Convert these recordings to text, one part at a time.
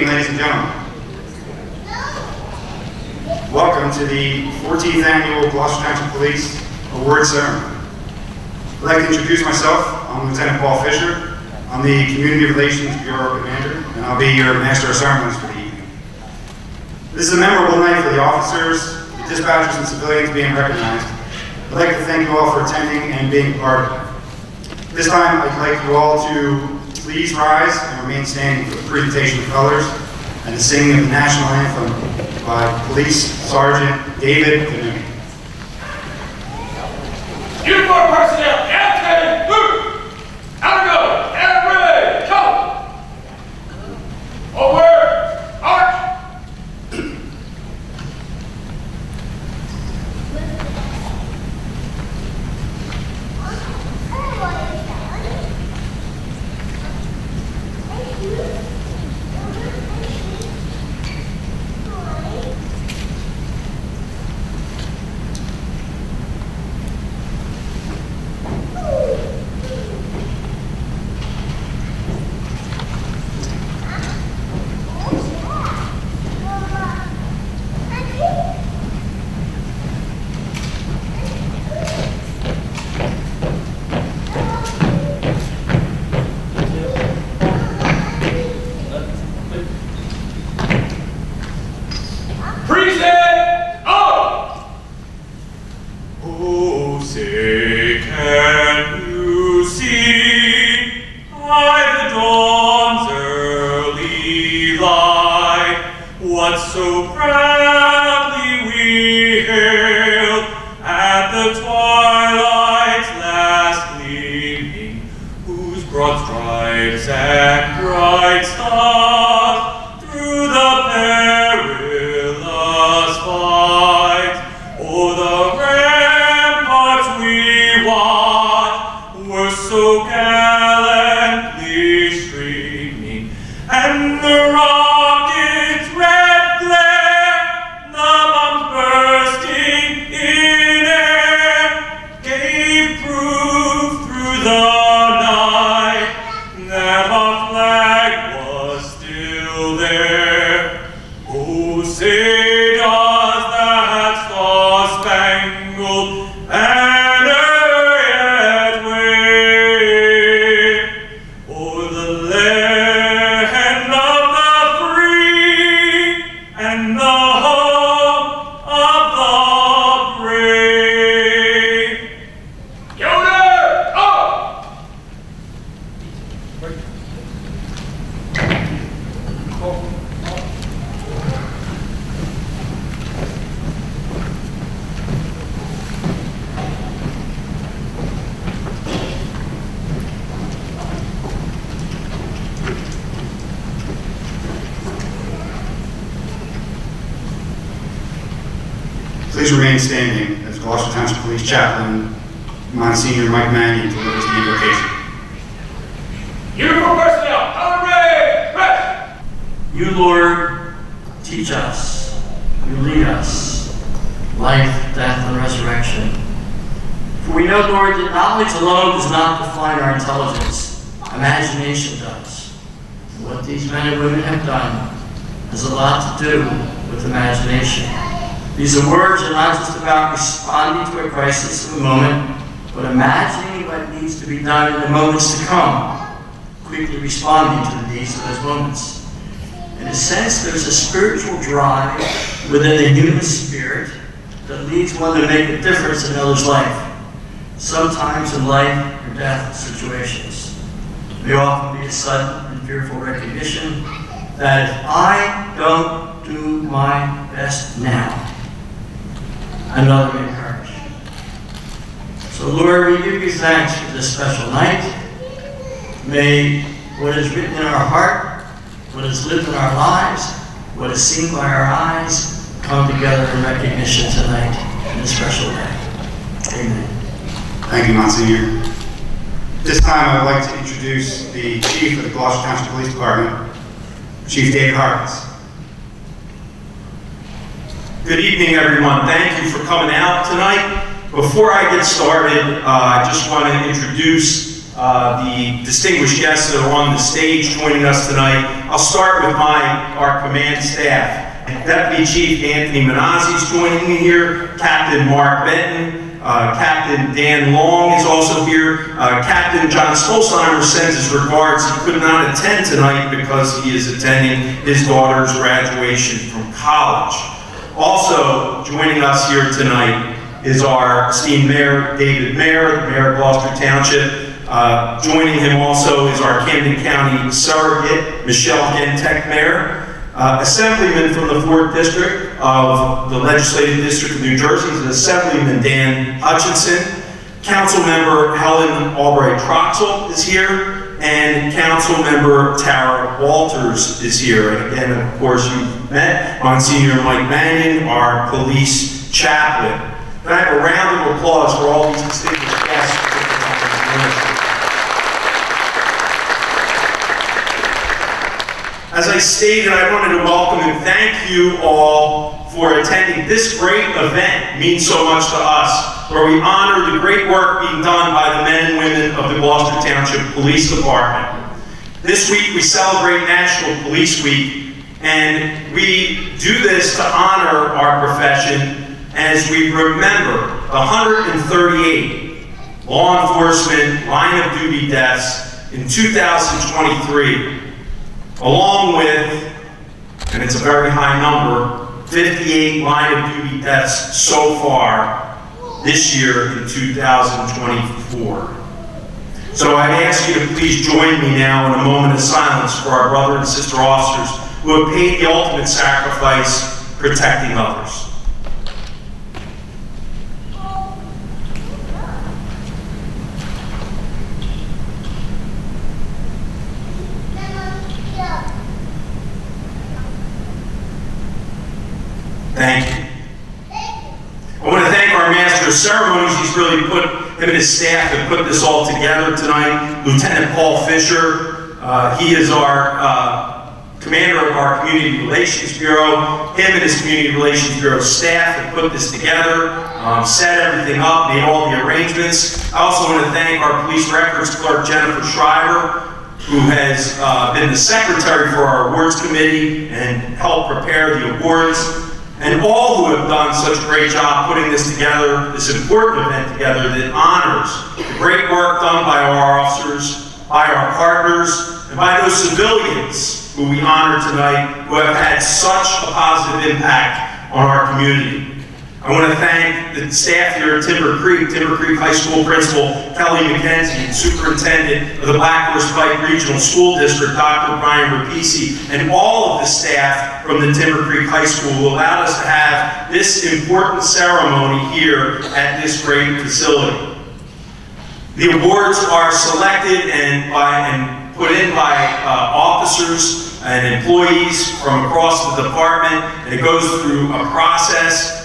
ladies and gentlemen. Welcome to the 14th Annual Gloucester Township Police Award Ceremony. I'd like to introduce myself. I'm Lieutenant Paul Fisher. I'm the Community Relations Bureau Commander, and I'll be your Master of Ceremonies for the evening. This is a memorable night for the officers, the dispatchers, and civilians being recognized. I'd like to thank you all for attending and being part of it. This time, I'd like you all to please rise and remain standing for the presentation of colors and the singing of the national anthem by Police Sergeant David Canoe. Uniform personnel, Lieutenant, move! Out of go! Everybody, come! Over! March! So proudly we hailed at the twilight's last gleaming, whose broad stripes and bright stars through the perilous fight o'er the ramparts we watched were so gallantly streaming, and the rockets red Please remain standing as Gloucester Township Police Chaplain Monsignor Mike Mannion delivers the invocation. Uniform personnel, hurry! Rest! You, Lord, teach us. You lead us. Life, death, and resurrection. For we know, Lord, that knowledge alone does not define our intelligence. Imagination does. And what these men and women have done has a lot to do with imagination. These words are not just about responding to a crisis of the moment, but imagining what needs to be done in the moments to come, quickly responding to the needs of those moments. In a sense, there's a spiritual drive within the human spirit that leads one to make a difference in another's life, sometimes in life or death situations. It may often be a sudden and fearful recognition that if I don't do my best now, another may perish. So Lord, we give you thanks for this special night. May what is written in our heart, what is lived in our lives, what is seen by our eyes, come together in recognition tonight in a special way. Amen. Thank you, Monsignor. This time I would like to introduce the Chief of the Gloucester Township Police Department, Chief David Harkins. Good evening, everyone. Thank you for coming out tonight. Before I get started, I just want to introduce the distinguished guests that are on the stage joining us tonight. I'll start with our command staff. Deputy Chief Anthony Manazzi is joining me here. Captain Mark Benton. Captain Dan Long is also here. Captain John Stolzheimer sends his regards. He could not attend tonight because he is attending his daughter's graduation from college. Also joining us here tonight is our esteemed Mayor, David Mayer, the Mayor of Gloucester Township. Joining him also is our Camden County surrogate, Michelle Gentek Mayer. Assemblyman from the 4th District of the Legislative District of New Jersey is Assemblyman Dan Hutchinson. Council Member Helen Albright-Troxel is here, and Council Member Tara Walters is here. And again, of course, you've met Monsignor Mike Manning, our police chaplain. Can I have a round of applause for all these distinguished guests? As I stated, I wanted to welcome and thank you all for attending this great event. It means so much to us, where we honor the great work being done by the men and women of the Gloucester Township Police Department. This week we celebrate National Police Week, and we do this to honor our profession as we remember the 138 law enforcement line of duty deaths in 2023. Along with, and it's a very high number, 58 line of duty deaths so far this year in 2024. So I'd ask you to please join me now in a moment of silence for our brother and sister officers who have paid the ultimate sacrifice protecting others. Thank you. I want to thank our Master of Ceremonies. He's really him and his staff have put this all together tonight. Lieutenant Paul Fisher, he is our commander of our Community Relations Bureau. Him and his Community Relations Bureau staff have put this together, set everything up, made all the arrangements. I also want to thank our Police Records Clerk, Jennifer Shriver, who has been the secretary for our awards committee and helped prepare the awards. And all who have done such a great job putting this together, this important event together that honors the great work done by our officers, by our partners, and by those civilians who we honor tonight who have had such a positive impact on our community. I want to thank the staff here at Timber Creek High School Principal Kelly McKenzie, and Superintendent of the Black Horse Pike Regional School District, Dr. Brian Rapisi, and all of the staff from the Timber Creek High School who allowed us to have this important ceremony here at this great facility. The awards are selected and put in by officers and employees from across the department, and it goes through a process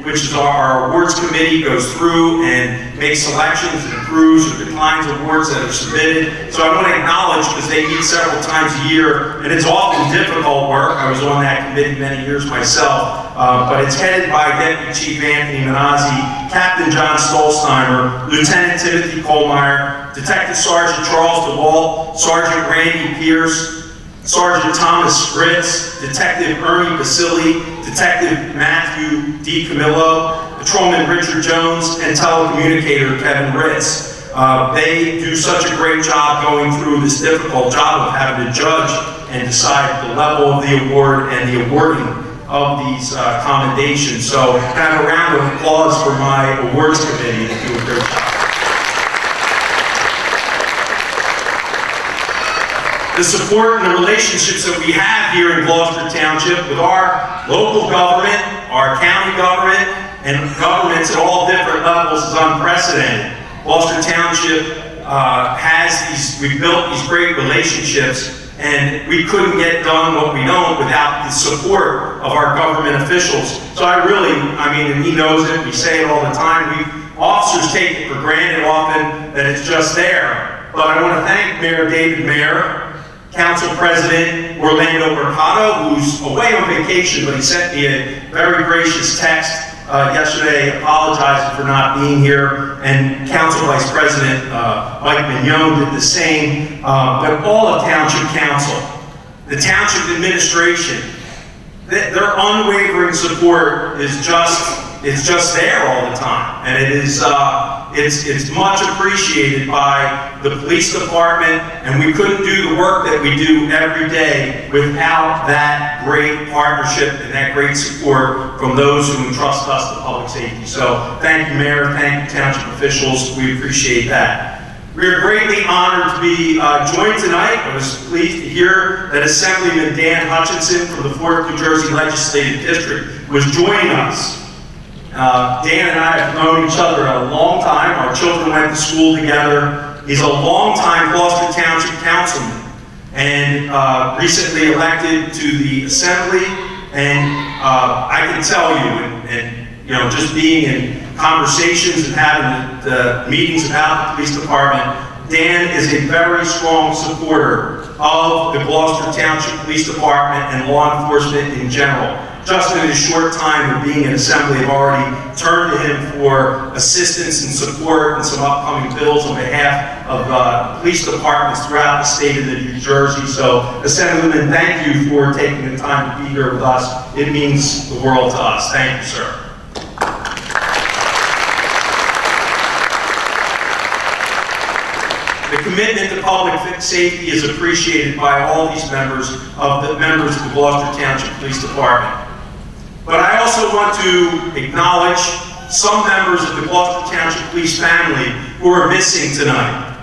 which is our awards committee goes through and makes selections and approves or declines awards that are submitted. So I want to acknowledge, because they meet several times a year, and it's often difficult work. I was on that committee many years myself, but it's headed by Deputy Chief Anthony Manazzi, Captain John Stolzheimer, Lieutenant Timothy Kohlmeyer, Detective Sergeant Charles DeWalt, Sergeant Randy Pierce, Sergeant Thomas Spritz, Detective Ernie Basili, Detective Matthew D. Camillo, Patrolman Richard Jones, and telecommunicator Kevin Ritz. They do such a great job going through this difficult job of having to judge and decide the level of the award and the awarding of these commendations. So have a round of applause for my awards committee that do a great job. The support and the relationships that we have here in Gloucester Township with our local government, our county government, and governments at all different levels is unprecedented. Gloucester Township we've built these great relationships, and we couldn't get done what we know without the support of our government officials. So and he knows it, we say it all the time, officers take it for granted often that it's just there. But I want to thank Mayor David Mayer, Council President Orlando Mercado, who's away on vacation, but he sent me a very gracious text yesterday apologizing for not being here, and Council Vice President Mike Mignone did the same, but all of Township Council, the Township Administration, their unwavering support is just there all the time, and it is it's much appreciated by the police department, and we couldn't do the work that we do every day without that great partnership and that great support from those who entrust us to public safety. So thank you, Mayor, thank you, Township officials, we appreciate that. We are greatly honored to be joined tonight. I was pleased to hear that Assemblyman Dan Hutchinson from the 4th New Jersey Legislative District was joining us. Dan and I have known each other a long time. Our children went to school together. He's a long-time Gloucester Township councilman and recently elected to the Assembly. And I can tell you, and you know, just being in conversations and having the meetings about the police department, Dan is a very strong supporter of the Gloucester Township Police Department and law enforcement in general. Just in his short time of being in Assembly, I've already turned to him for assistance and support and some upcoming bills on behalf of police departments throughout the state of New Jersey. So, Assemblyman, thank you for taking the time to be here with us. It means the world to us. Thank you, sir. The commitment to public safety is appreciated by all these members of the Gloucester Township Police Department. But I also want to acknowledge some members of the Gloucester Township Police family who are missing tonight.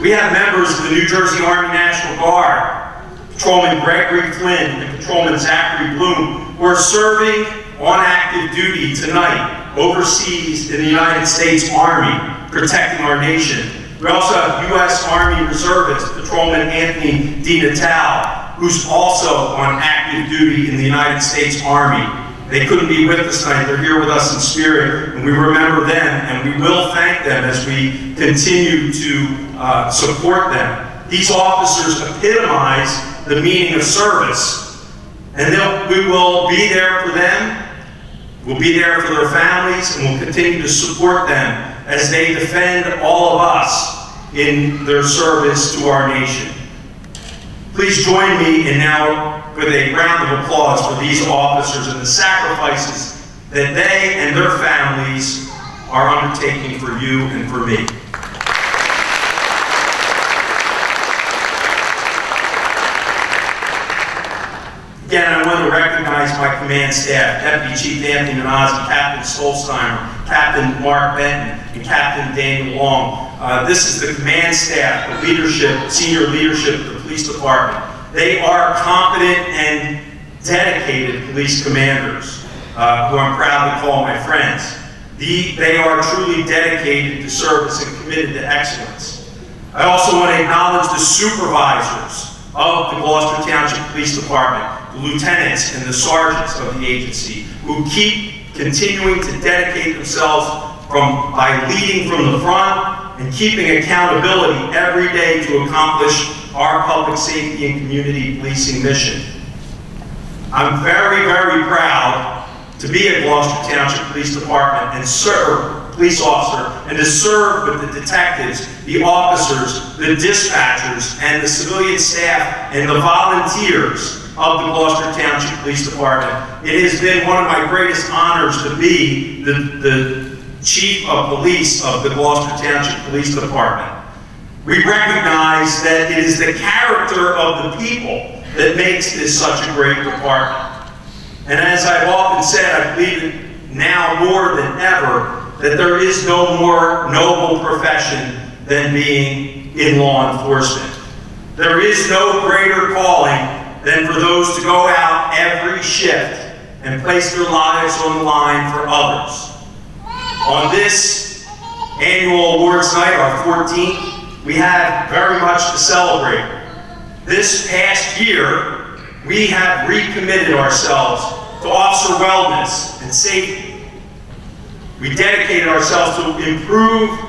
We have members of the New Jersey Army National Guard, Patrolman Gregory Flynn and Patrolman Zachary Bloom, who are serving on active duty tonight overseas in the United States Army, protecting our nation. We also have U.S. Army Reservist Patrolman Anthony D. Natal, who's also on active duty in the United States Army. They couldn't be with us tonight. They're here with us in spirit, and we remember them, and we will thank them as we continue to support them. These officers epitomize the meaning of service, and we will be there for them, we'll be there for their families, and we'll continue to support them as they defend all of us in their service to our nation. Please join me in now with a round of applause for these officers and the sacrifices that they and their families are undertaking for you and for me. Again, I want to recognize my command staff, Deputy Chief Anthony Manazzi, Captain Stolzheimer, Captain Mark Benton, and Captain Daniel Long. This is the command staff, the leadership, senior leadership of the police department. They are competent and dedicated police commanders, who I'm proud to call my friends. They are truly dedicated to service and committed to excellence. I also want to acknowledge the supervisors of the Gloucester Township Police Department, the lieutenants and the sergeants of the agency, who keep continuing to dedicate themselves by leading from the front and keeping accountability every day to accomplish our public safety and community policing mission. I'm very, very proud to be a Gloucester Township Police Department and police officer, and to serve with the detectives, the officers, the dispatchers, and the civilian staff and the volunteers of the Gloucester Township Police Department. It has been one of my greatest honors to be the Chief of Police of the Gloucester Township Police Department. We recognize that it is the character of the people that makes this such a great department. And as I've often said, I believe it now more than ever that there is no more noble profession than being in law enforcement. There is no greater calling than for those to go out every shift and place their lives on the line for others. On this annual awards night, our 14th, we have very much to celebrate. This past year, we have recommitted ourselves to officer wellness and safety. We dedicated ourselves to improve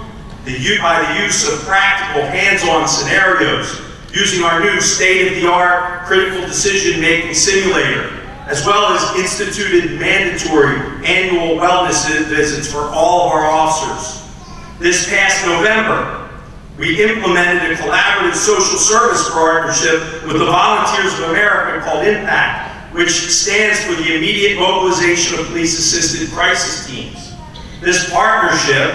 by the use of practical, hands-on scenarios, using our new state-of-the-art critical decision-making simulator, as well as instituted mandatory annual wellness visits for all of our officers. This past November, we implemented a collaborative social service partnership with the Volunteers of America called IMPACT, which stands for the Immediate Mobilization of Police-Assisted Crisis Teams. This partnership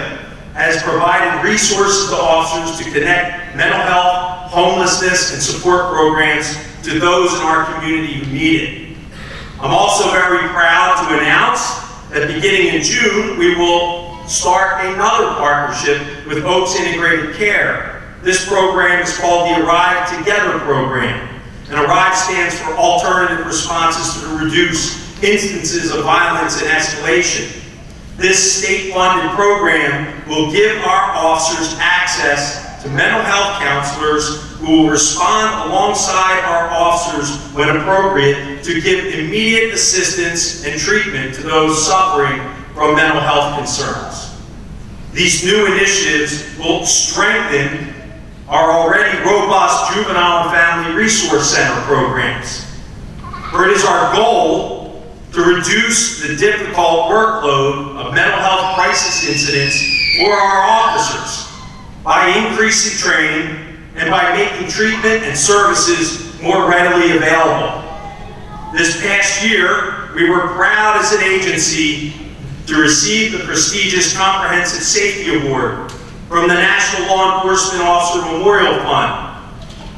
has provided resources to officers to connect mental health, homelessness, and support programs to those in our community who need it. I'm also very proud to announce that beginning in June, we will start another partnership with Oaks Integrated Care. This program is called the Arrive Together program. And ARRIVE stands for Alternative Responses to Reduce Instances of Violence and Escalation. This state-funded program will give our officers access to mental health counselors who will respond alongside our officers when appropriate to give immediate assistance and treatment to those suffering from mental health concerns. These new initiatives will strengthen our already robust Juvenile and Family Resource Center programs. For it is our goal to reduce the difficult workload of mental health crisis incidents for our officers by increasing training and by making treatment and services more readily available. This past year, we were proud as an agency to receive the prestigious Comprehensive Safety Award from the National Law Enforcement Officer Memorial Fund.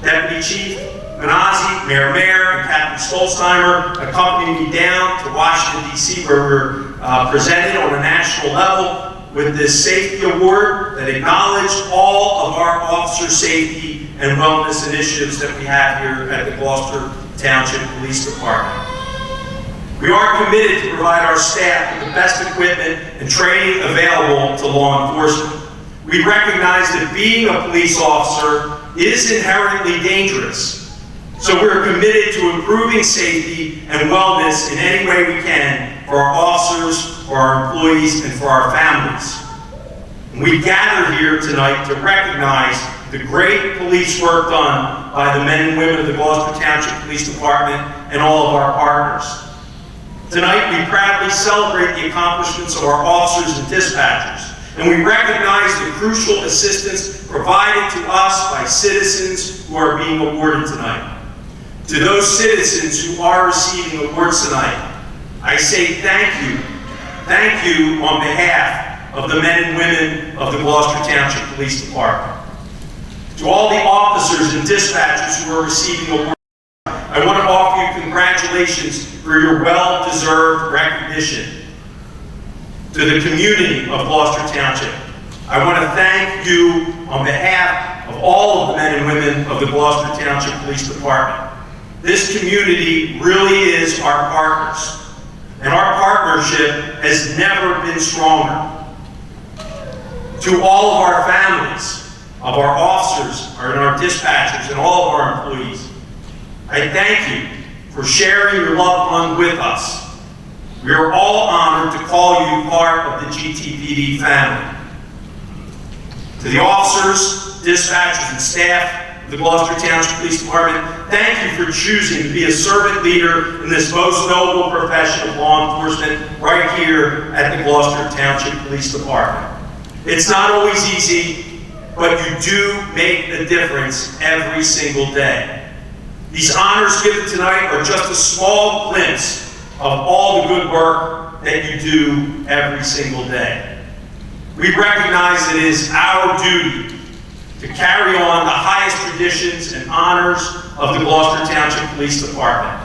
Deputy Chief Manazzi, Mayor Mayer, and Captain Stolzheimer accompanied me down to Washington, D.C., where we were presented on a national level with this safety award that acknowledged all of our officer safety and wellness initiatives that we have here at the Gloucester Township Police Department. We are committed to provide our staff with the best equipment and training available to law enforcement. We recognize that being a police officer is inherently dangerous. So we're committed to improving safety and wellness in any way we can for our officers, for our employees, and for our families. And we gather here tonight to recognize the great police work done by the men and women of the Gloucester Township Police Department and all of our partners. Tonight, we proudly celebrate the accomplishments of our officers and dispatchers, and we recognize the crucial assistance provided to us by citizens who are being awarded tonight. To those citizens who are receiving awards tonight, I say thank you. Thank you on behalf of the men and women of the Gloucester Township Police Department. To all the officers and dispatchers who are receiving awards, I want to offer you congratulations for your well-deserved recognition. To the community of Gloucester Township, I want to thank you on behalf of all of the men and women of the Gloucester Township Police Department. This community really is our partners, and our partnership has never been stronger. To all of our families, of our officers, and our dispatchers, and all of our employees, I thank you for sharing your loved one with us. We are all honored to call you part of the GTPD family. To the officers, dispatchers, and staff of the Gloucester Township Police Department, thank you for choosing to be a servant leader in this most noble profession of law enforcement right here at the Gloucester Township Police Department. It's not always easy, but you do make a difference every single day. These honors given tonight are just a small glimpse of all the good work that you do every single day. We recognize it is our duty to carry on the highest traditions and honors of the Gloucester Township Police Department,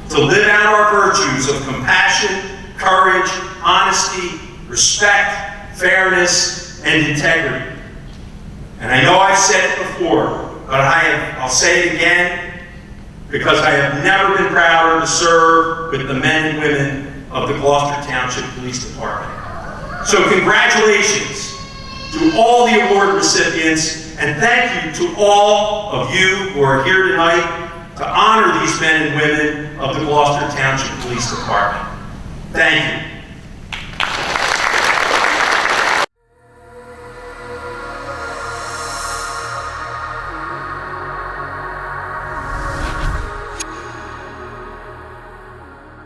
to live out our virtues of compassion, courage, honesty, respect, fairness, and integrity. And I know I've said it before, but I'll say it again, because I have never been prouder to serve with the men and women of the Gloucester Township Police Department. So congratulations to all the award recipients, and thank you to all of you who are here tonight to honor these men and women of the Gloucester Township Police Department. Thank you.